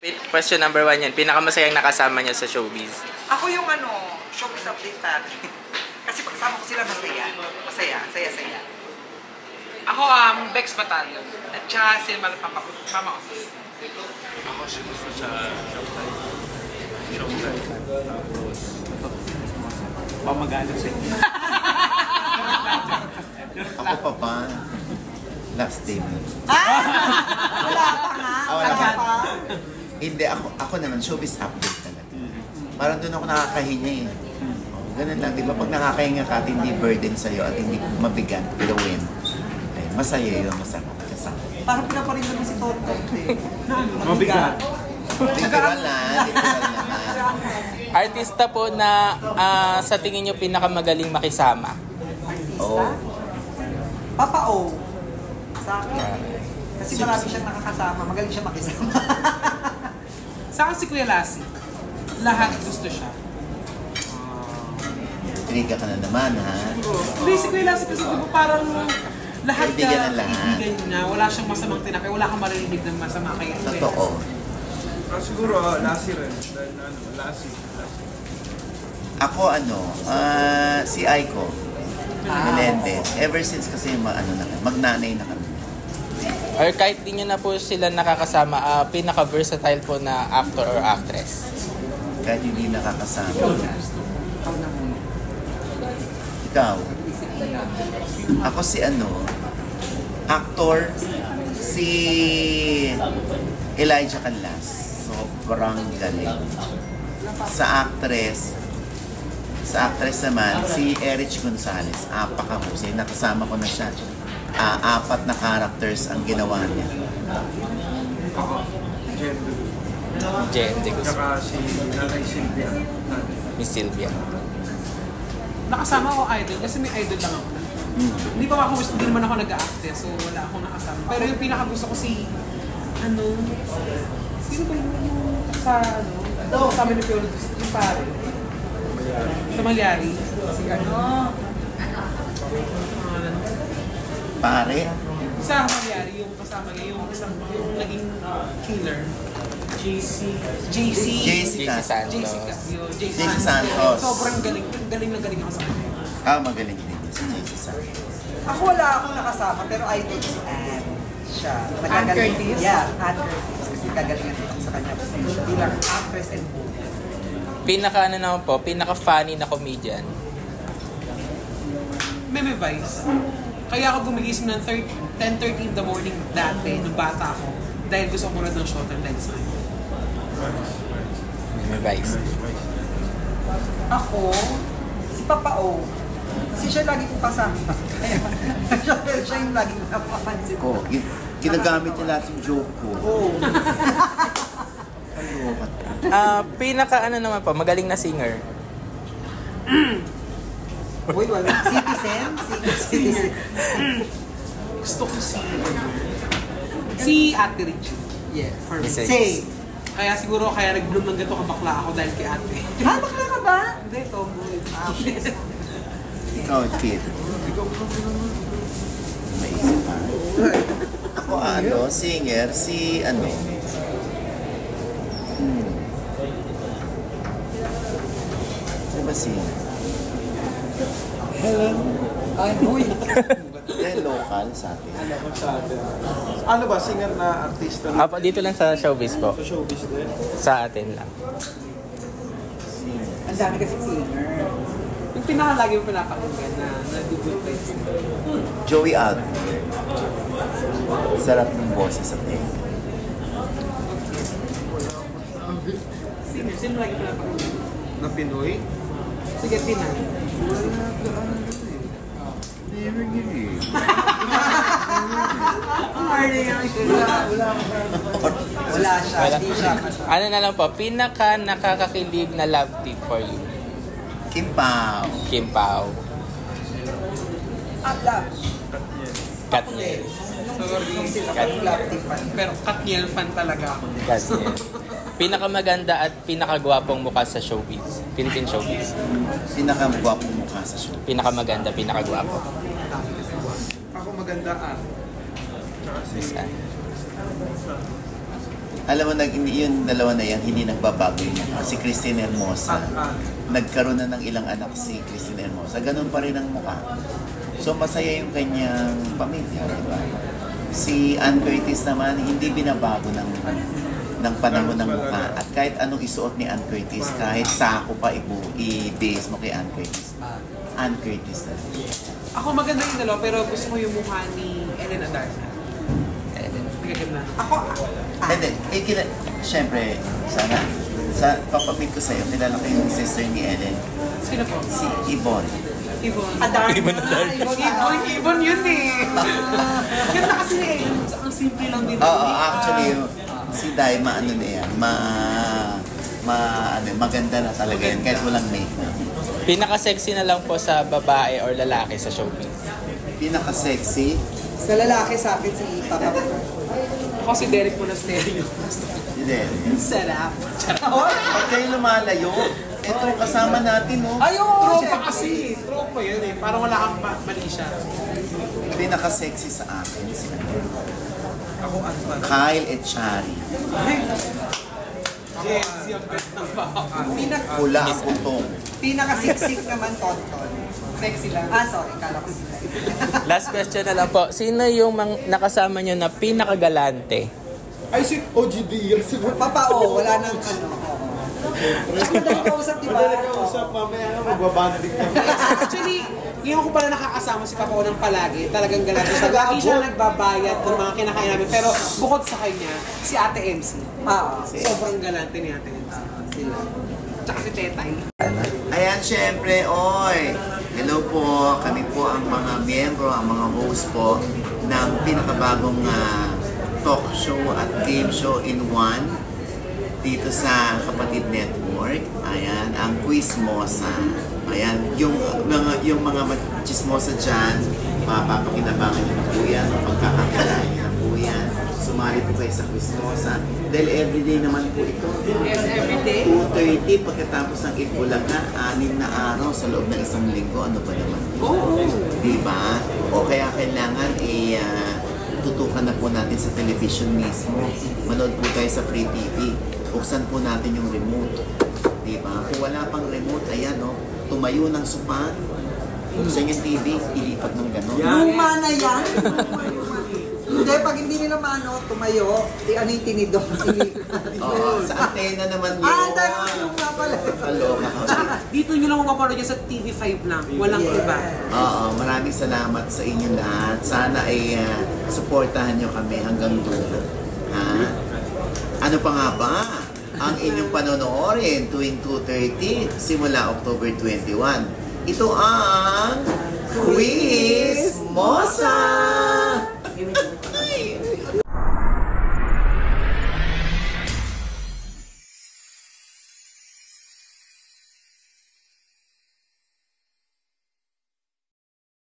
Question number 1 yan. Pinakamasayang nakasama niya sa showbiz. Ako yung showbiz update natin. Kasi pagkasama ko sila masaya. Masaya, saya-saya. Ako, Bex Batalyon. At saka si Pama Office. Ako siya gusto sa showtime. Tapos, pamagalit siya. Ako pa. Last day mo. Wala pa nga. Wala Wala pa. pa. Hindi, ako naman, showbiz update talaga. Parang doon ako nakakahinga eh. Ganun lang, di ba? Pag nakakahinga ka at hindi burden sa'yo at hindi mabigat, gawin. Ay, masaya yun, masarap. Parang pinaparin naman si Toto. Mabigat. Literal naman. Artista po na sa tingin niyo pinakamagaling makisama. Oh. Papa O. Sa akin. Kasi marami siyang nakakasama. Magaling siya makisama. Sa akin si Kuya Lassie. Lahat gusto siya. Triga ka na naman, ha? Hindi, si Kuya Lassie kasi diba parang lahat Kaibigan ng lahat. kaibigan niya. Wala siyang masamang tinakay. Wala kang maririnig ng masama kay Kuya Totoo. Siguro, Lassie rin. Dahil Lassie. Ako si Aiko Melendez. Ever since kasi magnanay na kami. Or kahit di niyo na po sila nakakasama, pinaka-versatile po na actor or actress. Kahit hindi nakakasama. Ikaw? Ako si actor, si Elijah Canlas. Sobrang galing. Sa actress naman, si Erich Gonzalez. Apakahusay. Nakasama ko na siya. 4 na characters ang ginawa niya. Jen de Guzman. Saka si Nanay Sylvia. Miss Sylvia. Nakasama ko idol kasi may idol lang ako. Hindi naman ako nag-a-act so wala akong nakasama. Pero yung pinakagusto ko sino ba yung sa amin ni Piolo, yung pare. Sa Malyari. Si Pare? Sa Malyari, yung kasama niya, yung naging killer. JC Santos. JC Santos. Sobrang galing ako sa kanya. Magaling din si JC Santos. Ako wala akong nakasama, pero idol si Ann. Siya. Ann Curtis? Yeah, Ann Curtis. Kasi kagalingan ako sa kanya. Bilang actress and movie. Pinaka-funny na comedian. Meme Vice. Kaya ako gumigising ng 10:30 in the morning dati, nung bata ako. Dahil gusto ko muna ng Showtime dahil sa akin. May Vice. Ako, si Papa O. Kasi siya lagi kong kasama. Kaya siya yung lagi kong napapansin. Ginagamit niya lahat yung joke ko. Oo. Naman po, magaling na singer. Uy, wala. Citizen. Gusto ko si Ate Richie. Yes. For me. Same. Kaya siguro nag-bloom ng gato kabakla ako dahil kay Ate. Bakla ka ba? Hindi, tomboy. Ikaw, kid. Maisip pa. Ako singer, si Ano ba singer? Hello. Uy. Yan, local sa atin. Ano ba? Singer na artista? Dito lang sa showbiz po. Sa showbiz din? Sa atin lang. Ang dami kasi singer. Yung pinakalagi mo pinapakinggan na good place. Joey Alvin. Sarap ng boses sa tayo. Sino lagi pinapakinggan? Na Pinoy? Sige, Tina. Wala siya. Hindi siya. Ano na lang po, pinaka nakakakilig na love tip for you? Kim Pao. Kim Pao. Atla. Katniel. Pero Katniel fan talaga ako. Katniel. Pinakamaganda at pinakamagwapong mukha sa showbiz. Philippine showbiz. Pinakamagwapong mukha sa show. Pinakamaganda, pinakagwapo. Ako maganda Miss Anne. Alam mo, yung dalawa na yan, hindi nagbabago yun. Si Christine Hermosa. Nagkaroon na ng ilang anak si Christine Hermosa. Ganun pa rin ang mukha. So masaya yung kanyang pamilya, di ba? Si Ann Curtis naman, hindi binabago ng panahon ng mukha. At kahit anong isuot ni Ann Curtis, kahit sako pa i-base mo kay Ann Curtis. Ann Curtis na. Ako maganda yung dalawa, pero gusto ko yung mukha ni Ellen Adarna. Magaganda. Ako, And then, syempre, papamit ko sa'yo, kilala ko yung sister ni Ellen, Sino po? si Yvonne. Yvonne. Adarna. Yvonne yun eh. Ganda kasi ni Ellen. Ang simple lang din. Oo, actually, si Daima, ano na yan, maganda na talaga yan, kahit walang makeup. Pinaka-sexy na lang po sa babae or lalaki sa showbiz. Pinaka-sexy, Sa lalaki sa akin si Papa. Ako si Derek Monasterio. hindi. Sarap. Pag kayo lumalayo, ito kasama natin, no? Ayun! Tropa kasi. Tropa yun eh. Parang wala kang mali siya. Pinaka-sexy sa akin, si Ako ano ba? Kyle Echari. Jesse, ang gandang baka. Pula ang putong. Pinaka-siksik naman, Tonton. Sexy lang. Sorry, kala ko sila. Last question na lang po. Sino yung nakasama nyo na pinakagalante? Ay, si OGD yung siguro. Papa, wala nang ano. Madaling kausap, di ba? Madaling kausap, mamaya nga magbabana din kami. Actually, ngayon ko pala nakakasama si Papa O ng palagi. Talagang galante siya. Lagi siya nagbabayad ng mga kinakain namin. Pero bukod sa kanya, si Ate MC. Sobrang galante ni Ate MC. Sila. Tsaka si Tetay. Ayan, syempre, oy! Hello po, kami po ang mga miyembro, ang mga host po ng pinakabagong talk show at game show in one dito sa Kapatid Network. Ayan, ang Quizmosa. Ayan, yung mga chismosa dyan, mapapakinabangan niyo po yan, mapagkakakalain niyo po yan. Sumali po kayo sa Quizmosa. Dahil everyday naman po ito. Yes, everyday. 2:30 pagkatapos ng Itbulaga, 6 na araw sa loob ng isang linggo. Ano ba naman? Oo. Diba? O kaya kailangan tutukan na po natin sa television mismo. Manood po tayo sa Free TV. Buksan po natin yung remote. Diba? Kung wala pang remote, ayan o, tumayo ng supan. Buksan yung TV, ilipat ng gano'n. Luma na yan. Hindi, pag hindi nila tumayo, ano yung tinidor? Oo, sa antena naman yun. Tanong nga pala. Kaloka ka. Tsaka dito nyo lang mapapanood yan sa TV5 lang. Walang iba. Oo, maraming salamat sa inyo lahat. Sana ay suportahan nyo kami hanggang dulo. Ha? Ano pa nga ba? Ang inyong panonoorin tuwing 2:30 simula October 21. Ito ang Quizmosa!